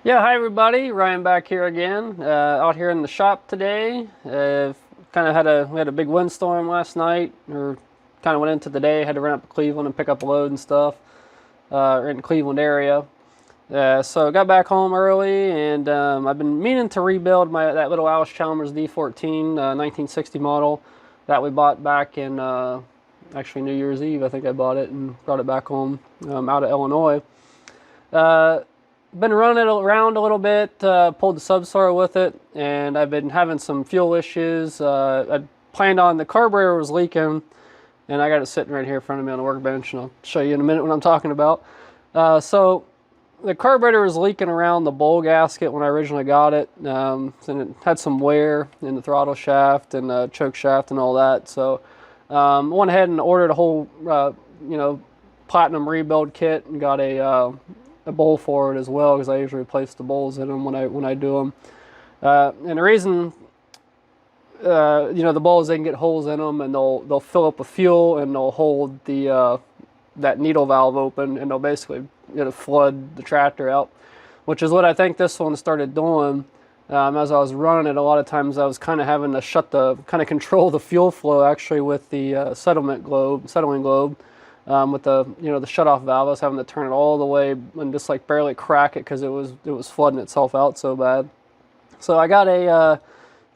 Yeah, hi everybody. Ryan back here again. Out here in the shop today. We had a big windstorm last night, or kind of went into the day. Had to run up to Cleveland and pick up a load and stuff. In the Cleveland area. So I got back home early, and I've been meaning to rebuild that little Allis Chalmers D14 1960 model that we bought back in actually New Year's Eve. I think I bought it and brought it back home out of Illinois. Been running it around a little bit, pulled the subsoil with it, and I've been having some fuel issues. I planned on the carburetor was leaking, and I got it sitting right here in front of me on the workbench, and I'll show you in a minute what I'm talking about. So the carburetor was leaking around the bowl gasket when I originally got it, and it had some wear in the throttle shaft and the choke shaft and all that. So went ahead and ordered a whole, platinum rebuild kit and got a bowl for it as well, because I usually replace the bowls in them when I do them. And the reason, the bowls, they can get holes in them, and they'll fill up with fuel, and they'll hold that needle valve open, and they'll basically flood the tractor out, which is what I think this one started doing. As I was running it, a lot of times I was kind of having to control the fuel flow actually with the settling globe. With the shutoff valve, I was having to turn it all the way and just like barely crack it because it was flooding itself out so bad. So I got a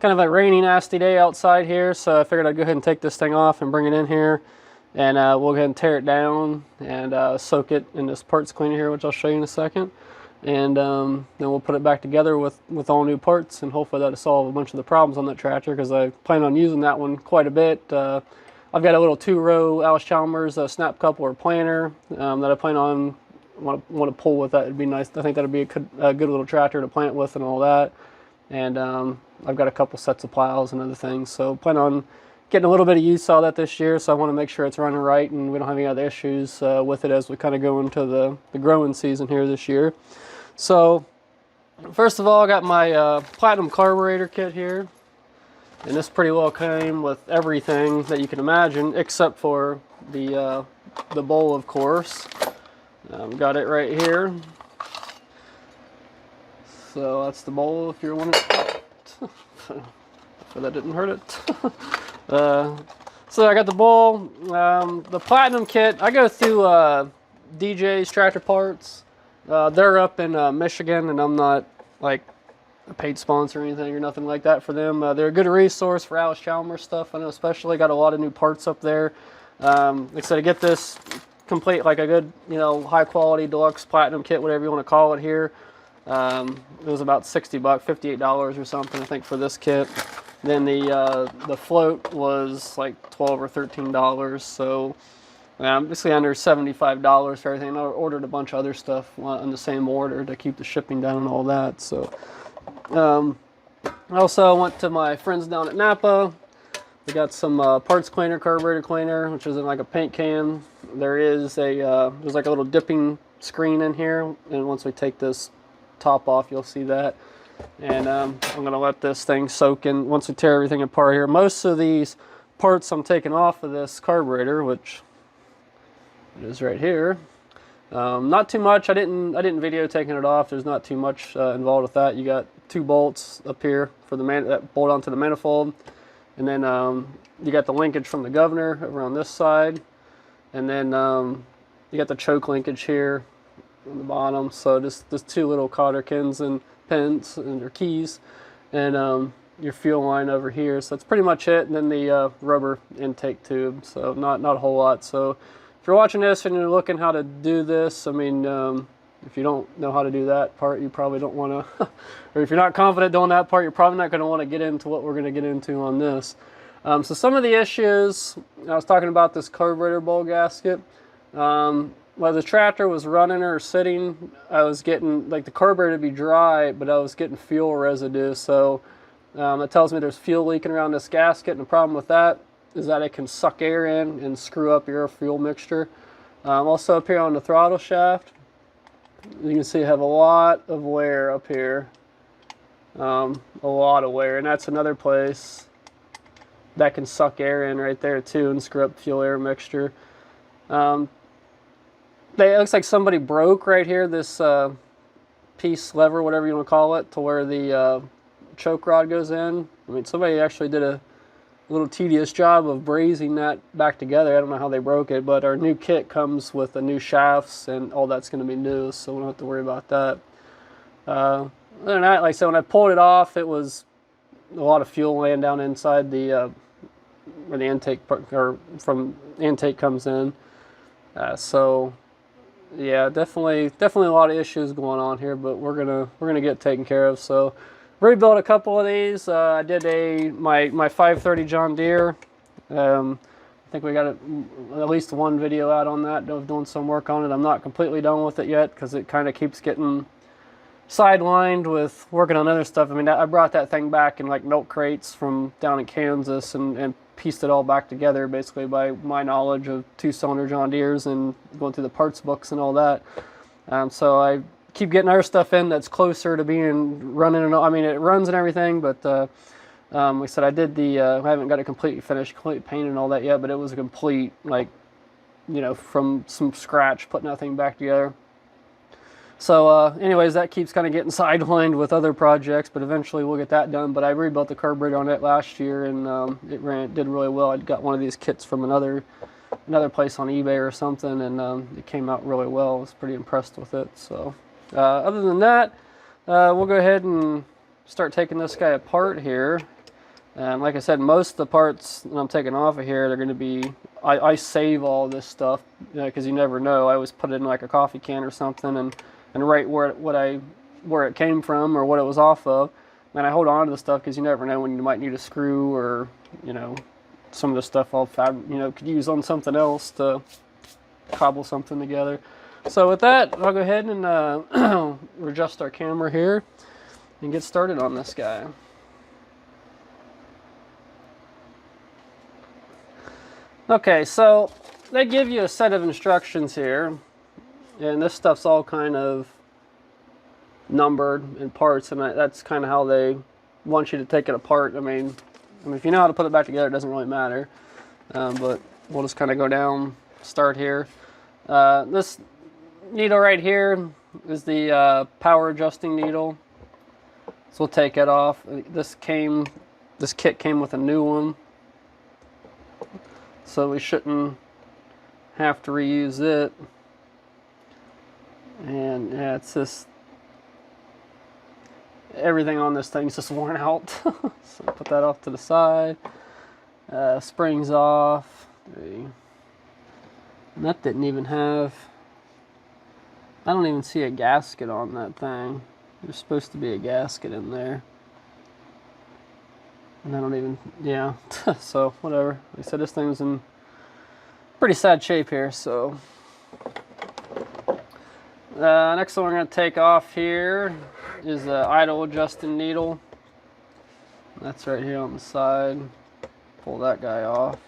kind of a rainy, nasty day outside here, so I figured I'd go ahead and take this thing off and bring it in here, and we'll go ahead and tear it down and soak it in this parts cleaner here, which I'll show you in a second, and then we'll put it back together with all new parts, and hopefully that'll solve a bunch of the problems on that tractor, because I plan on using that one quite a bit. I've got a little 2-row Allis Chalmers snap coupler planter that I plan on want to pull with that. It'd be nice. I think that'd be a good little tractor to plant with and all that. And I've got a couple sets of plows and other things. So plan on getting a little bit of use out of that this year. So I want to make sure it's running right and we don't have any other issues with it as we kind of go into the growing season here this year. So first of all, I got my platinum carburetor kit here. And this pretty well came with everything that you can imagine, except for the bowl, of course. Got it right here. So that's the bowl if you're wondering. Hopefully that didn't hurt it. So I got the bowl. The platinum kit, I go through DJ's Tractor Parts. They're up in Michigan, and I'm not like a paid sponsor or anything or nothing like that for them. They're a good resource for Allis Chalmers stuff. I know especially got a lot of new parts up there. Like I said, to get this complete, like a good, high quality deluxe platinum kit, whatever you want to call it here, it was about $60, $58 or something, I think, for this kit. Then the float was like $12 or $13, so basically under $75 for everything. I ordered a bunch of other stuff on the same order to keep the shipping down and all that. So I also went to my friends down at Napa. They got some parts cleaner, carburetor cleaner, which is in like a paint can. There's like a little dipping screen in here, and once we take this top off, you'll see that. And I'm gonna let this thing soak in once we tear everything apart here. Most of these parts I'm taking off of this carburetor, which it is right here. Not too much. I didn't video taking it off. There's not too much involved with that. You got 2 bolts up here for that bolt onto the manifold, and then you got the linkage from the governor over on this side, and then you got the choke linkage here on the bottom. So just 2 little cotter pins and pins and your keys, and your fuel line over here. So that's pretty much it. And then the rubber intake tube. So not a whole lot. So if you're watching this and you're looking how to do this, I mean, if you don't know how to do that part, you probably don't want to, or if you're not confident doing that part, you're probably not going to want to get into what we're going to get into on this. So some of the issues, I was talking about this carburetor bowl gasket. While the tractor was running or sitting, I was getting, like, the carburetor to be dry, but I was getting fuel residue. So it tells me there's fuel leaking around this gasket, and the problem with that is that it can suck air in and screw up your fuel mixture. Also up here on the throttle shaft, you can see I have a lot of wear up here. A lot of wear, and that's another place that can suck air in right there too and screw up the fuel air mixture. It looks like somebody broke right here this piece lever, whatever you want to call it, to where the choke rod goes in. I mean, somebody actually did a little tedious job of brazing that back together. I don't know how they broke it, but our new kit comes with the new shafts, and all that's going to be new, so we don't have to worry about that. Other than that, like I said, when I pulled it off, it was a lot of fuel laying down inside the where the intake, or from the intake comes in. So yeah, definitely a lot of issues going on here, but we're gonna get taken care of. So rebuilt a couple of these. I did my 530 John Deere. I think we got at least one video out on that, of doing some work on it. I'm not completely done with it yet because it kind of keeps getting sidelined with working on other stuff. I mean, I brought that thing back in like milk crates from down in Kansas and pieced it all back together basically by my knowledge of two-cylinder John Deeres and going through the parts books and all that. So I keep getting our stuff in that's closer to being running, and I mean, it runs and everything, but like I said, I did I haven't got it completely finished, completely painted and all that yet, but it was a complete, like, you know, from some scratch, putting that thing back together. So anyways, that keeps kind of getting sidelined with other projects, but eventually we'll get that done. But I rebuilt the carburetor on it last year, and it did really well. I got one of these kits from another place on eBay or something, and it came out really well. I was pretty impressed with it. So other than that, we'll go ahead and start taking this guy apart here. And like I said, most of the parts that I'm taking off of here, they're going to be, I save all this stuff, because you never know. I always put it in like a coffee can or something, and write where it came from or what it was off of. And I hold on to the stuff because you never know when you might need a screw, or, you know, some of the stuff could use on something else to cobble something together. So with that, I'll go ahead and adjust our camera here and get started on this guy. Okay, so they give you a set of instructions here, and this stuff's all kind of numbered in parts, and that's kind of how they want you to take it apart. I mean, if you know how to put it back together, it doesn't really matter. But we'll just kind of go down, start here. This needle right here is the power adjusting needle. So we'll take it off. This kit came with a new one, so we shouldn't have to reuse it. And yeah, it's just, everything on this thing's just worn out. So put that off to the side. Springs off. And that didn't even have, I don't even see a gasket on that thing. There's supposed to be a gasket in there. And I don't even, yeah. So whatever. Like I said, this thing's in pretty sad shape here, so. Next one we're going to take off here is the idle adjusting needle. That's right here on the side. Pull that guy off.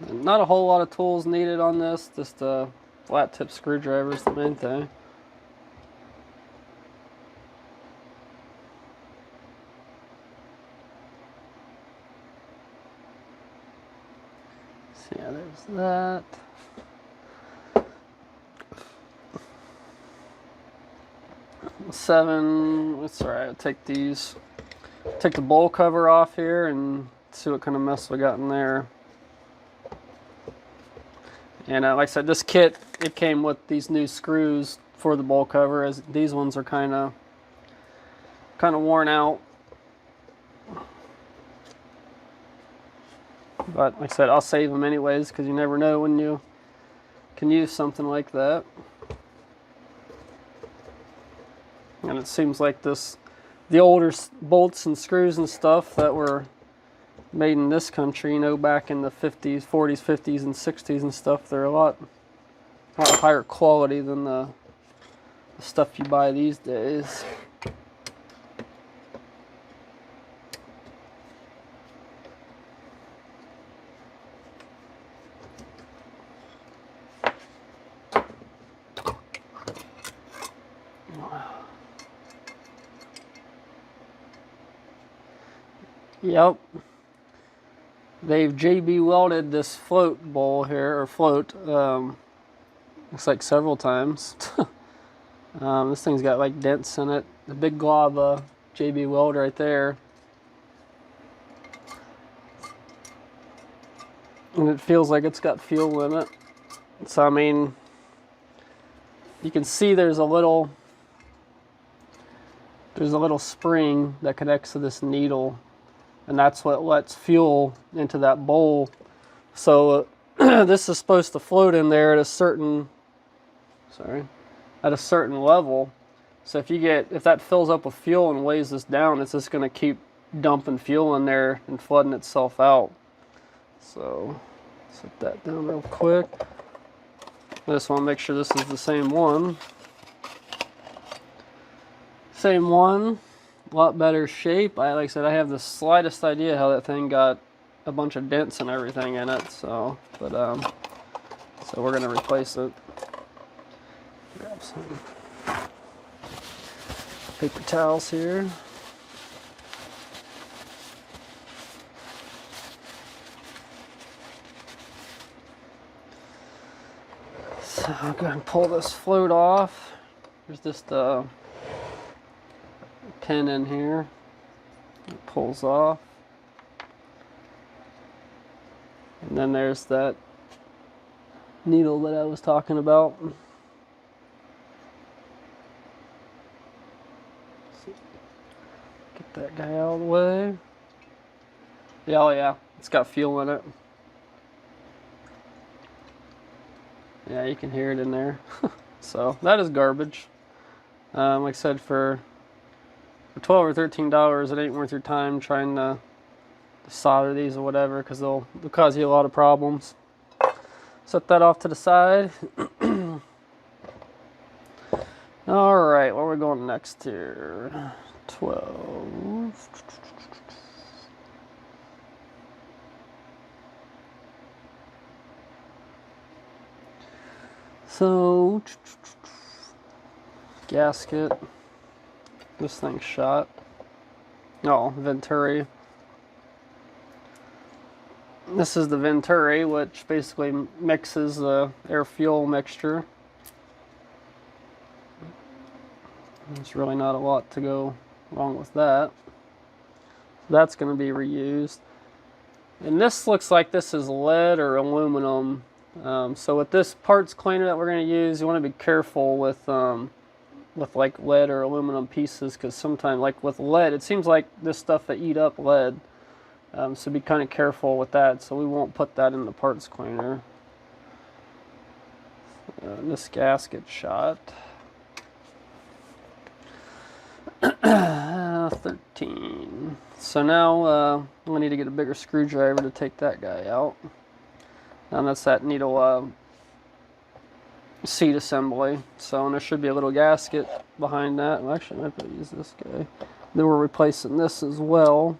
And not a whole lot of tools needed on this, just a flat tip screwdriver is the main thing. So yeah, there's that. That's alright, I'll take the bowl cover off here and see what kind of mess we got in there. And like I said, this kit, it came with these new screws for the bowl cover, as these ones are kind of worn out. But like I said, I'll save them anyways, because you never know when you can use something like that. And it seems like the older bolts and screws and stuff that were made in this country, you know, back in the 50s, 40s, 50s, and 60s and stuff, they're a lot higher quality than the stuff you buy these days. Yep. they've JB welded this float bowl here, or float, looks like several times. This thing's got like dents in it. The big glob JB weld right there. And it feels like it's got fuel in it. So I mean, you can see there's a little spring that connects to this needle, and that's what lets fuel into that bowl. So this is supposed to float in there at a certain level. So if that fills up with fuel and weighs this down, it's just going to keep dumping fuel in there and flooding itself out. So set that down real quick. I just want to make sure this is the same one. Same one, a lot better shape. Like I said, I have the slightest idea how that thing got a bunch of dents and everything in it. So we're gonna replace it. Grab some paper towels here. So I'll go ahead and pull this float off. There's just a pin in here. It pulls off. And then there's that needle that I was talking about. Get that guy out of the way. Yeah, oh yeah, it's got fuel in it. Yeah, you can hear it in there. So that is garbage. Like I said, for $12 or $13, it ain't worth your time trying to solder these or whatever, because they'll cause you a lot of problems. Set that off to the side. All right, where are we going next here? 12. So, gasket. This thing's shot. Oh, Venturi. This is the Venturi, which basically mixes the air-fuel mixture. There's really not a lot to go wrong with that. That's going to be reused. And this looks like this is lead or aluminum. So with this parts cleaner that we're going to use, you want to be careful with like lead or aluminum pieces, because sometimes, like with lead, it seems like this stuff that eat up lead. So be kind of careful with that. So we won't put that in the parts cleaner. This gasket shot. 13. So now we need to get a bigger screwdriver to take that guy out. And that's that needle seat assembly. So, and there should be a little gasket behind that. Well, actually, I might be able to use this guy. Then we're replacing this as well.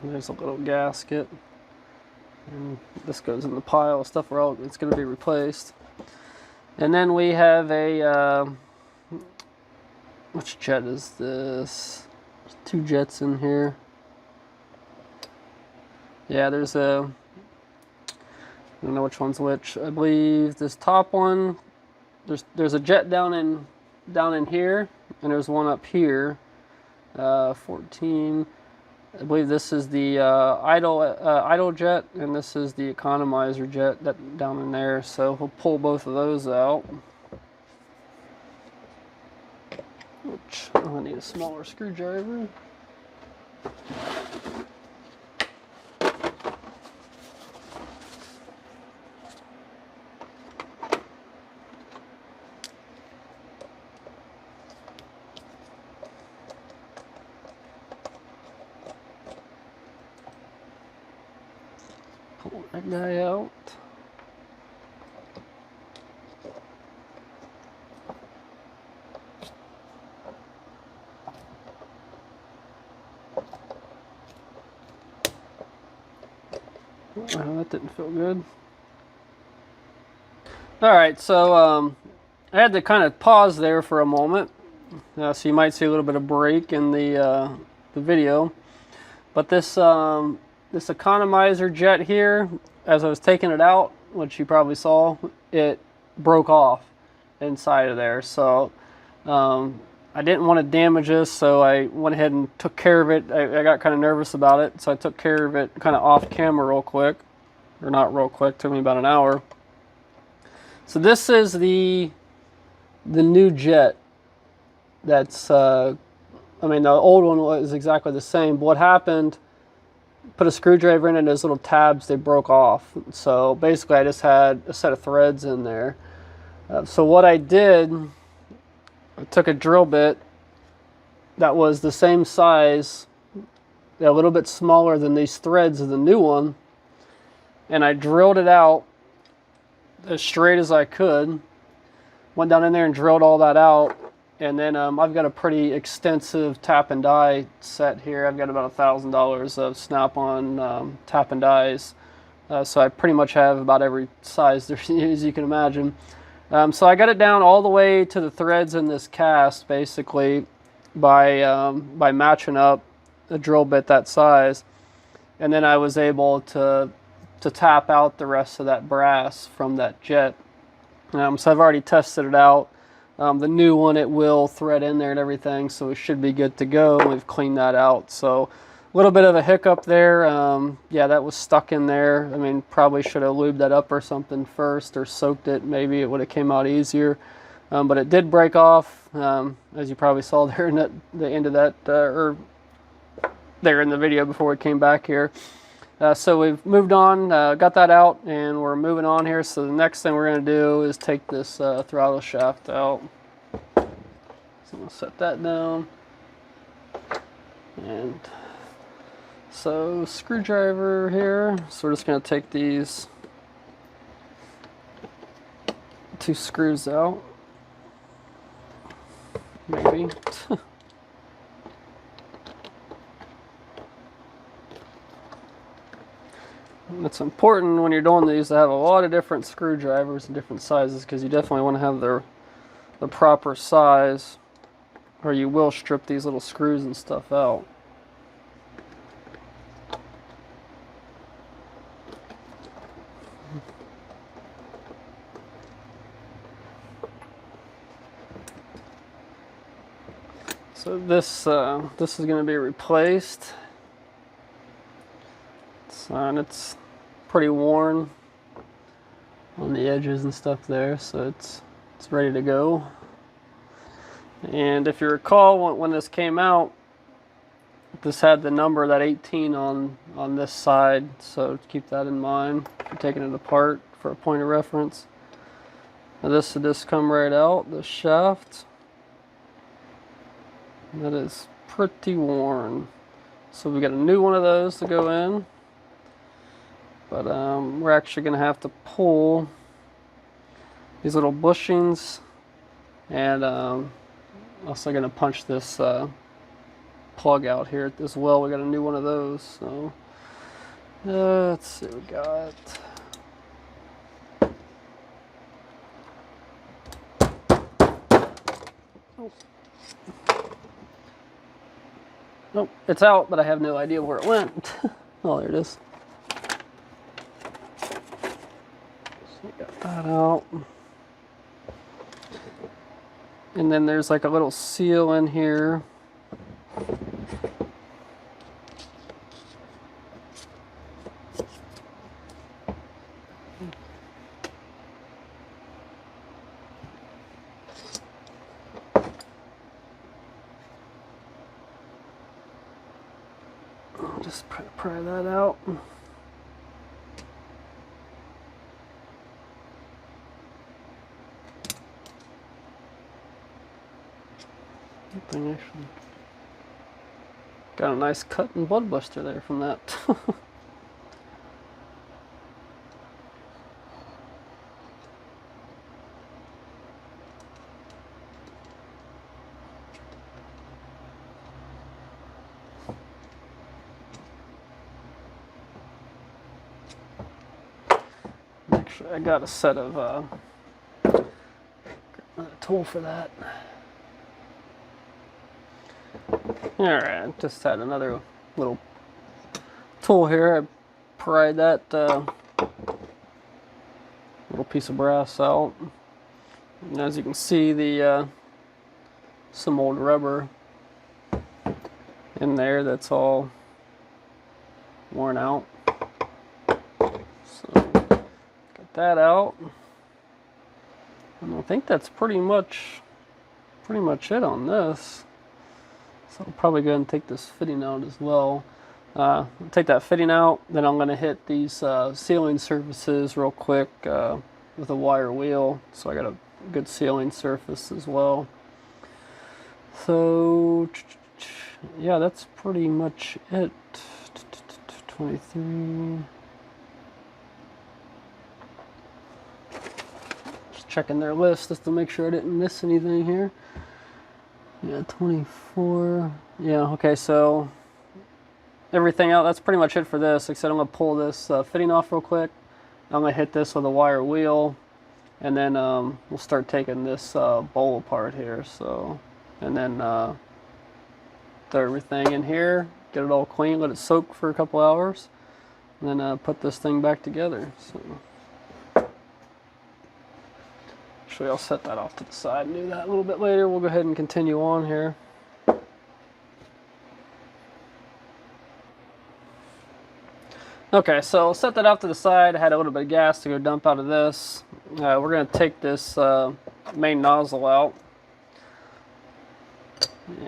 There's a little gasket, and this goes in the pile of stuff where it's going to be replaced. And then we have a which jet is this? There's 2 jets in here. Yeah, there's a, I don't know which one's which. I believe this top one, there's a jet down in here, and there's one up here. 14. I believe this is the idle jet, and this is the economizer jet that down in there. So we'll pull both of those out. Which I need a smaller screwdriver. Pull that guy out. Oh, that didn't feel good. All right, so I had to kind of pause there for a moment, so you might see a little bit of break in the video. But this this economizer jet here, as I was taking it out, which you probably saw, it broke off inside of there. So I didn't want to damage this, so I went ahead and took care of it. I got kind of nervous about it, so I took care of it kind of off camera real quick. Or not real quick, took me about an hour. So this is the new jet. That's I mean, the old one was exactly the same. But what happened, put a screwdriver in it, and those little tabs, they broke off. So basically I just had a set of threads in there. So what I did, I took a drill bit that was the same size, a little bit smaller than these threads of the new one, and I drilled it out as straight as I could. Went down in there and drilled all that out, and then I've got a pretty extensive tap and die set here. I've got about $1,000 of Snap-on tap and dies, so I pretty much have about every size there is you can imagine. So I got it down all the way to the threads in this cast, basically by matching up a drill bit that size, and then I was able to tap out the rest of that brass from that jet. So I've already tested it out. The new one, it will thread in there and everything, so it should be good to go. We've cleaned that out. So a little bit of a hiccup there. Yeah, that was stuck in there. I mean, probably should have lubed that up or something first, or soaked it. Maybe it would have came out easier. But it did break off, as you probably saw there in the end of that, or there in the video before we came back here. So we've moved on, got that out, and we're moving on here. So the next thing we're going to do is take this throttle shaft out. So I'm going to set that down. And so screwdriver here. So we're just going to take these 2 screws out. Maybe. It's important when you're doing these to have a lot of different screwdrivers and different sizes, because you definitely want to have the proper size, or you will strip these little screws and stuff out. So this is going to be replaced. And it's pretty worn on the edges and stuff there, so it's ready to go. And if you recall, when this came out, this had the number, that 18 on this side, so keep that in mind if you're taking it apart for a point of reference. Now this should just come right out, the shaft. And that is pretty worn. So we got a new one of those to go in. But we're actually going to have to pull these little bushings, and also going to punch this plug out here as well. We got a new one of those. So let's see what we got. Oh. Nope, it's out, but I have no idea where it went. Oh, there it is. Got that out. And then there's like a little seal in here. I'll just pry that out. Thing actually got a nice cut and blood buster there from that. Actually, I got a set of a tool for that. Alright, just had another little tool here. I pried that little piece of brass out. And as you can see, the some old rubber in there that's all worn out. So get that out. And I think that's pretty much it on this. So I'll probably go ahead and take this fitting out as well. Take that fitting out, then I'm going to hit these sealing surfaces real quick with a wire wheel, so I got a good sealing surface as well. So yeah, that's pretty much it. 23. Just checking their list just to make sure I didn't miss anything here. Yeah, 24. Yeah, okay, so everything out, that's pretty much it for this. Like I said, I'm going to pull this fitting off real quick. I'm going to hit this with a wire wheel, and then we'll start taking this bowl apart here. So, and then throw everything in here, get it all clean, let it soak for a couple hours, and then put this thing back together. So, actually, I'll set that off to the side and do that a little bit later. We'll go ahead and continue on here. Okay, so set that off to the side. I had a little bit of gas to go dump out of this. We're going to take this main nozzle out.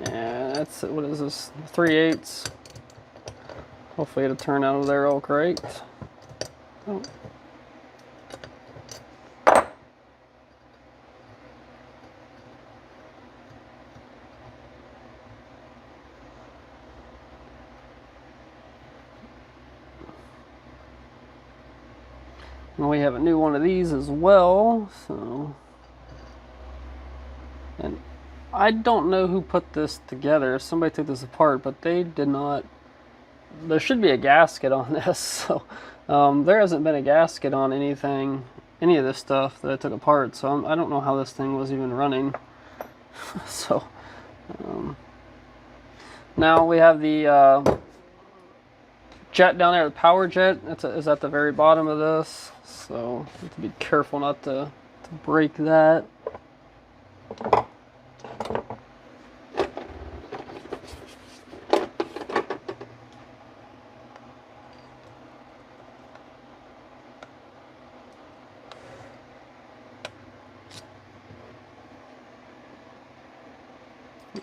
And that's, what is this, 3/8. Hopefully it'll turn out of there all great. Oh. And we have a new one of these as well, so. And I don't know who put this together. Somebody took this apart, but they did not. There should be a gasket on this, so there hasn't been a gasket on anything, any of this stuff that I took apart. So I don't know how this thing was even running. So now we have the jet down there, the power jet. Is at the very bottom of this, so you have to be careful not to break that.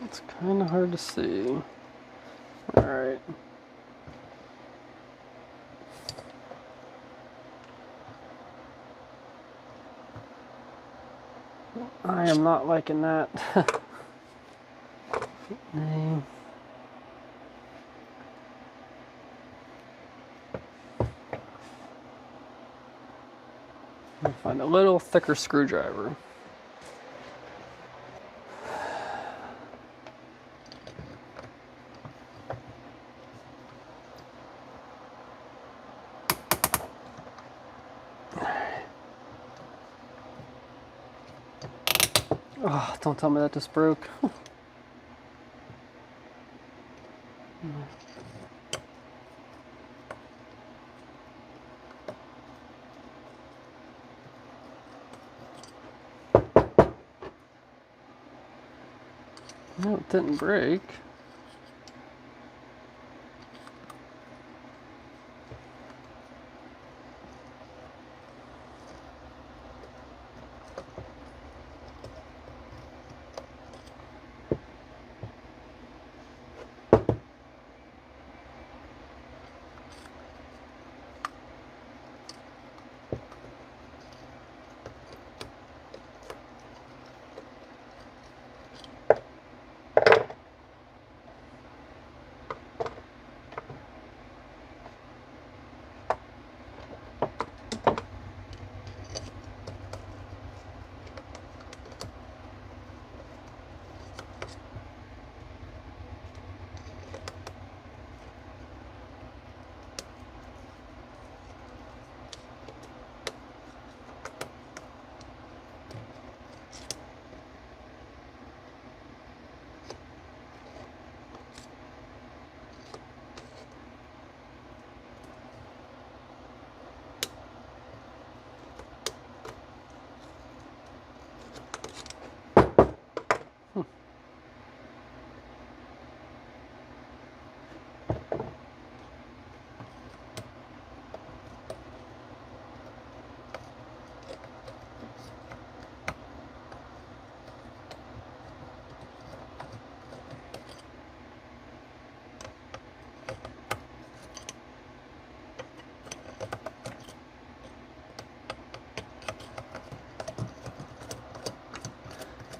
It's kind of hard to see. All right. I am not liking that. I'll find a little thicker screwdriver. Oh, don't tell me that just broke. No, it didn't break.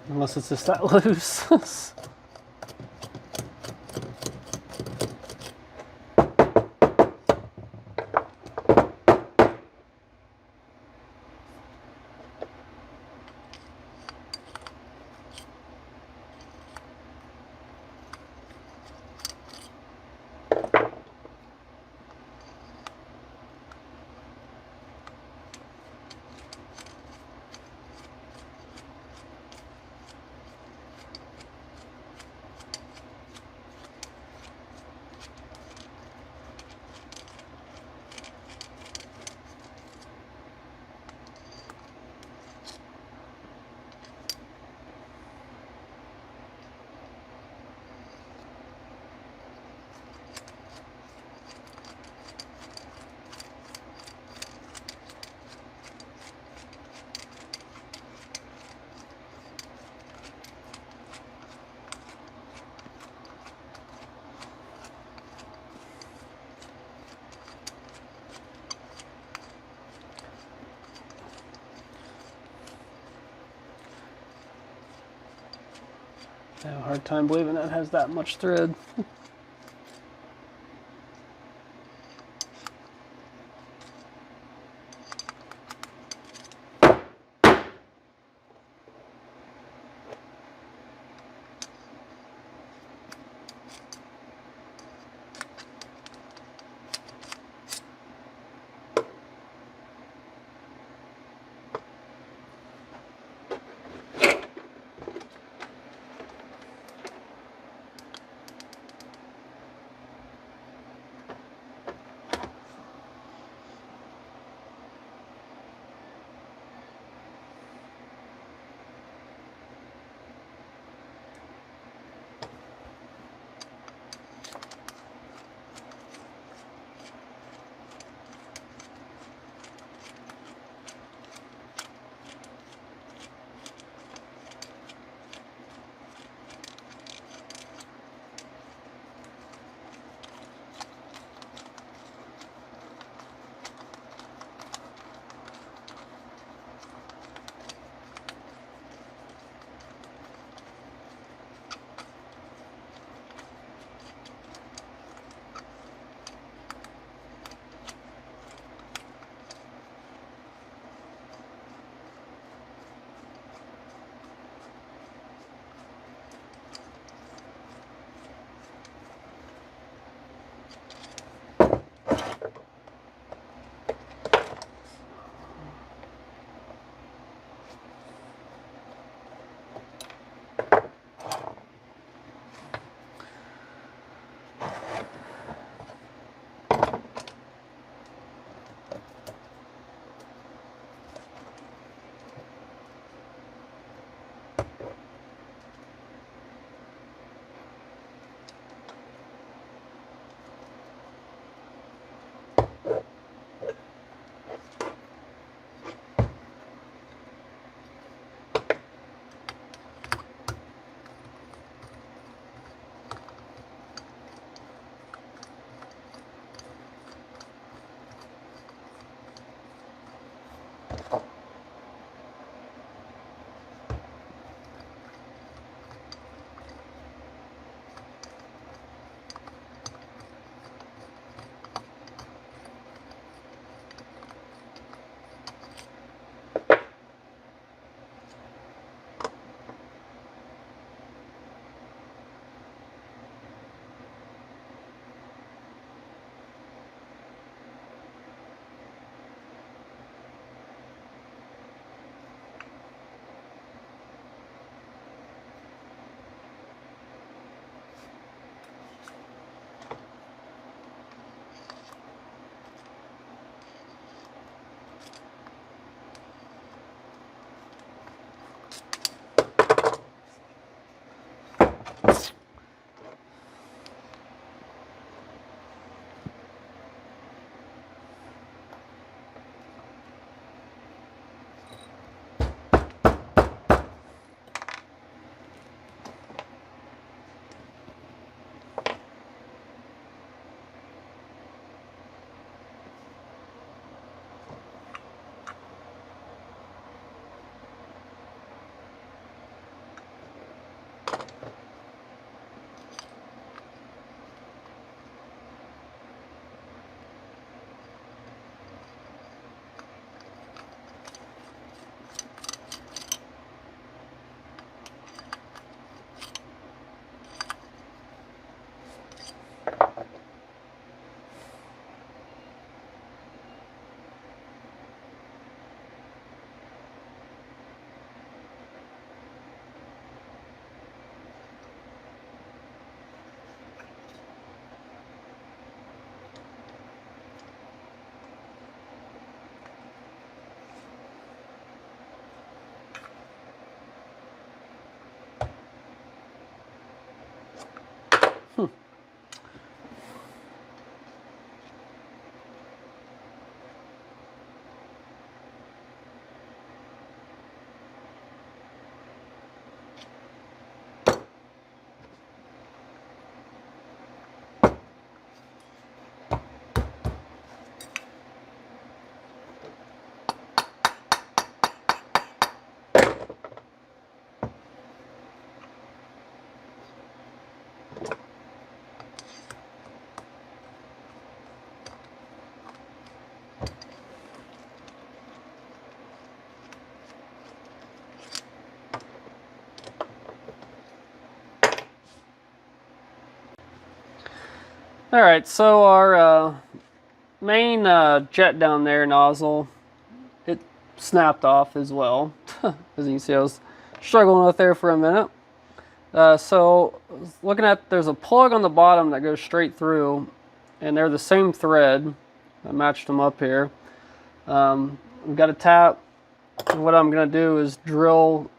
Unless it's just that loose. I have a hard time believing that has that much thread. All right, so our main jet down there nozzle, it snapped off as well. As you can see, I was struggling with there for a minute. So looking at, there's a plug on the bottom that goes straight through, and they're the same thread. I matched them up here. We've got a tap, and what I'm going to do is drill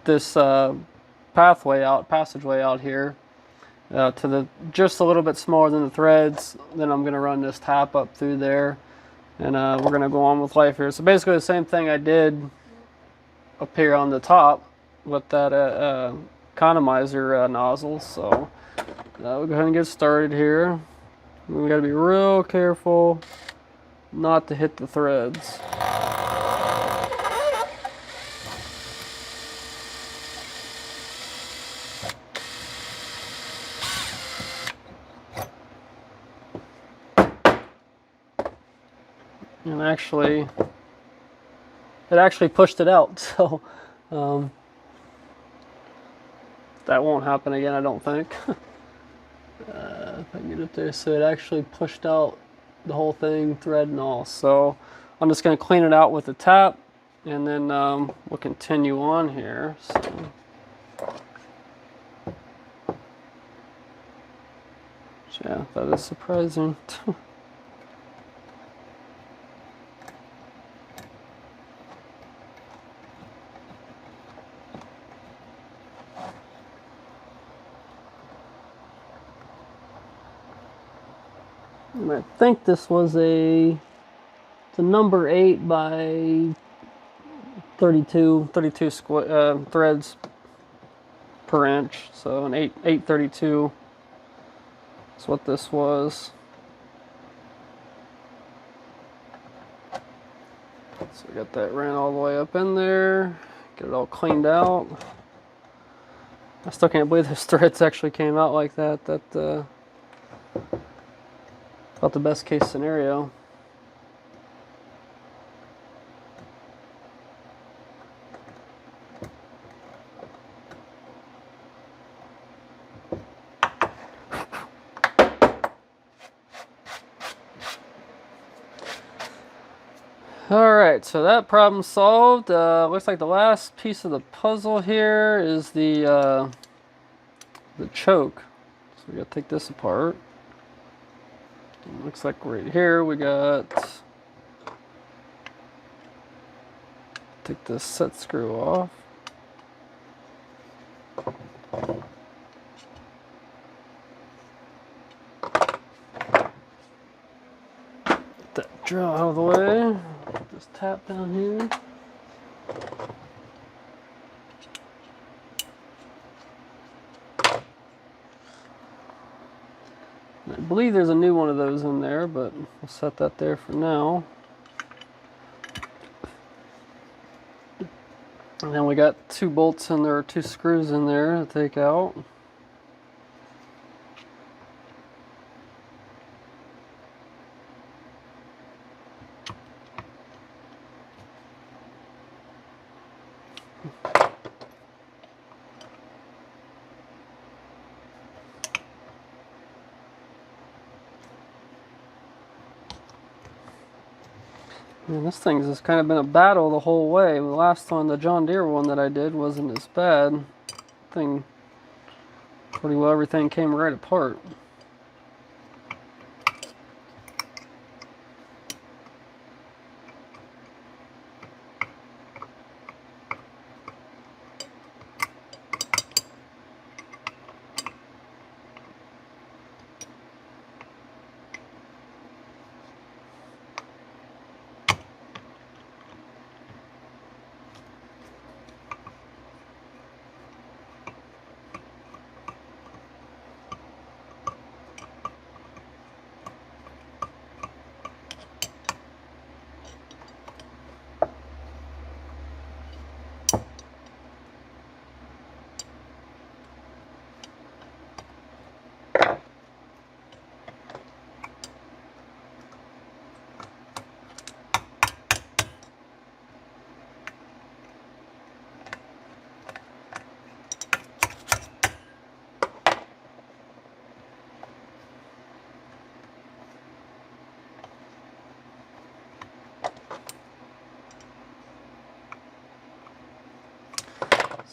this passageway out here to the just a little bit smaller than the threads. Then I'm going to run this tap up through there, and we're going to go on with life here. So basically the same thing I did up here on the top with that economizer nozzle. So we'll go ahead and get started here. We got to be real careful not to hit the threads. And actually, it actually pushed it out, so that won't happen again, I don't think. If I can get it there, so it actually pushed out the whole thing, thread and all. So I'm just going to clean it out with a tap, and then we'll continue on here. So yeah, that is surprising. And I think this was it's a number 8 by 32 threads per inch. So an 832 is what this was. So we got that ran all the way up in there. Get it all cleaned out. I still can't believe those threads actually came out like that. About the best case scenario. Alright, so that problem solved. Looks like the last piece of the puzzle here is the choke. So we gotta take this apart. It looks like right here we got, take this set screw off. Get that drill out of the way. Put this tap down here. I believe there's a new one of those in there, but we'll set that there for now. And then we got 2 bolts in there, 2 screws in there to take out. Man, this thing's just kind of been a battle the whole way. The last one, the John Deere one that I did, wasn't as bad. Thing, pretty well everything came right apart.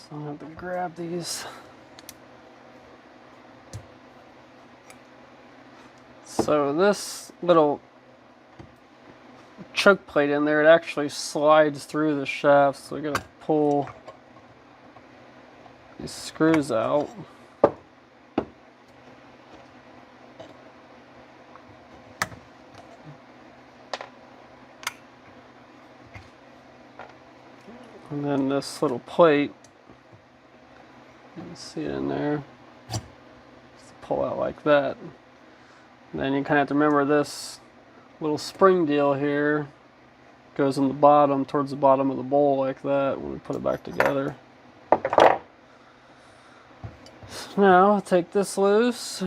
So I'm going to have to grab these. So this little choke plate in there, it actually slides through the shaft, so we're going to pull these screws out. And then this little plate, you can see it in there, just pull out like that. And then you kind of have to remember this little spring deal here goes in the bottom, towards the bottom of the bowl like that when we put it back together. So now I'll take this loose.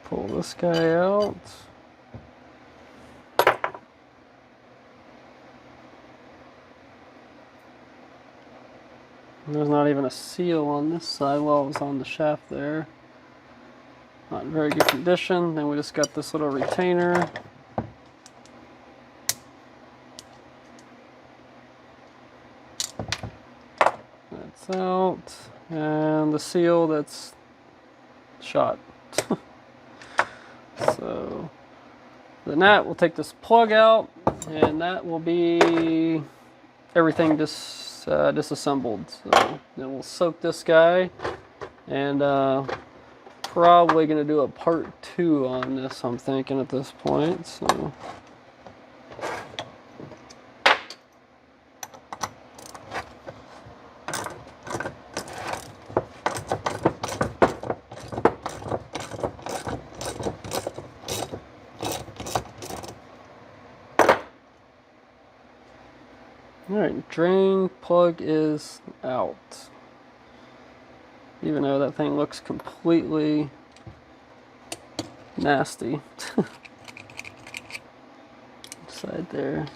Pull this guy out. There's not even a seal on this side. Well, it was on the shaft there. Not in very good condition. Then we just got this little retainer. That's out. And the seal that's shot. So then that will take this plug out, and that will be everything disassembled. So then we'll soak this guy, and probably going to do a part 2 on this, I'm thinking, at this point. So alright, drain plug is out. Even though that thing looks completely nasty. Side there.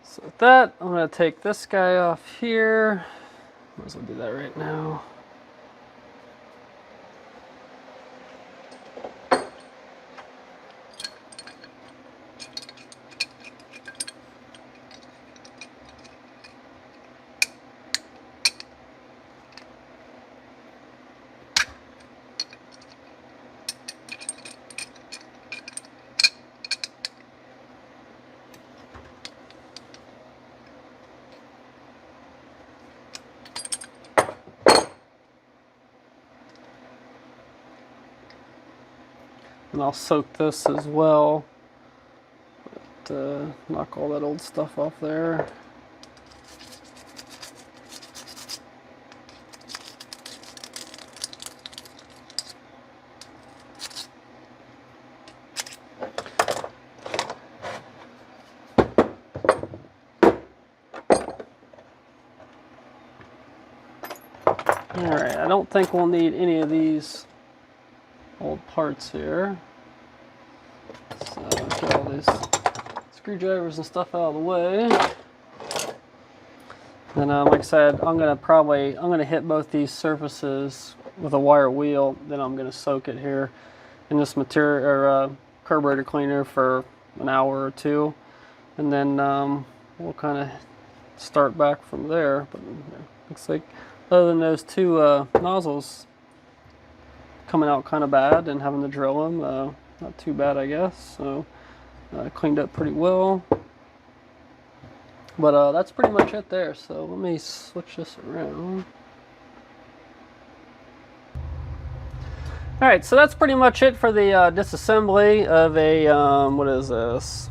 So with that, I'm going to take this guy off here. Might as well do that right now. And I'll soak this as well. But, knock all that old stuff off there. Alright, I don't think we'll need any of these old parts here. So get all these screwdrivers and stuff out of the way. And like I said, I'm gonna hit both these surfaces with a wire wheel. Then I'm gonna soak it here in this material or carburetor cleaner for an hour or two, and then we'll kind of start back from there. But looks like other than those two nozzles coming out kind of bad and having to drill them, not too bad, I guess. So cleaned up pretty well. But that's pretty much it there. So let me switch this around. Alright, so that's pretty much it for the disassembly of a, what is this?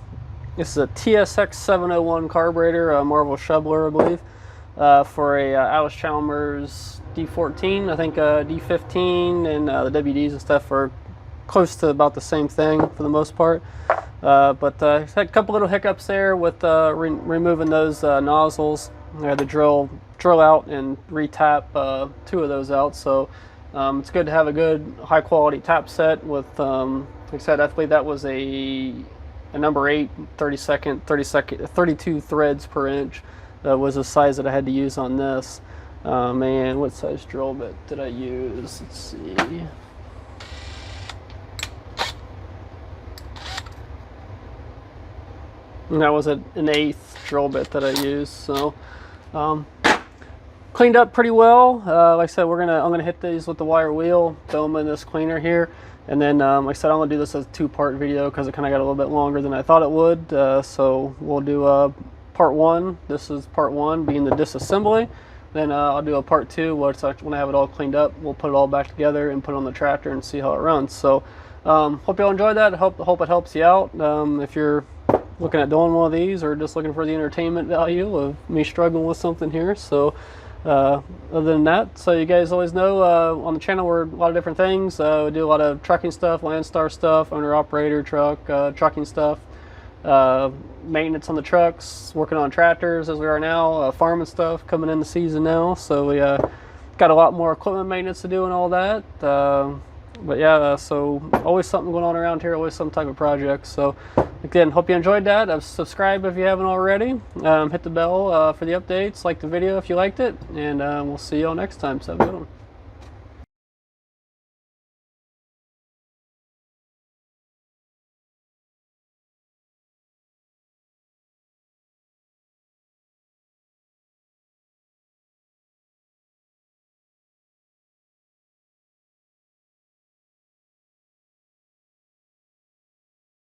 This is a TSX 701 carburetor, Marvel Schebler, I believe, for a Allis Chalmers D14. I think D15 and the WDs and stuff are close to about the same thing for the most part. But had a couple little hiccups there with removing those nozzles. I had to drill out and re-tap 2 of those out. So it's good to have a good high quality tap set with, like I said, I believe that was a number 8 32 threads per inch. That was the size that I had to use on this. And what size drill bit did I use? Let's see. And that was an 1/8 drill bit that I used. So cleaned up pretty well. Like I said, I'm gonna hit these with the wire wheel, throw them in this cleaner here, and then like I said, I'm gonna do this as a 2-part video because it kind of got a little bit longer than I thought it would. So we'll do part 1. This is part 1, being the disassembly. Then I'll do a part 2 when I have it all cleaned up. We'll put it all back together and put it on the tractor and see how it runs. So hope y'all enjoyed that. Hope it helps you out. If you're looking at doing one of these or just looking for the entertainment value of me struggling with something here. So other than that, so you guys always know on the channel we're a lot of different things. We do a lot of trucking stuff, Landstar stuff, owner operator truck, trucking stuff, maintenance on the trucks, working on tractors as we are now, farming stuff coming in the season now. So we got a lot more equipment maintenance to do and all that. But yeah, so always something going on around here, always some type of project. So again, hope you enjoyed that. Subscribe if you haven't already. Hit the bell for the updates, like the video if you liked it, and we'll see you all next time. So have a good one.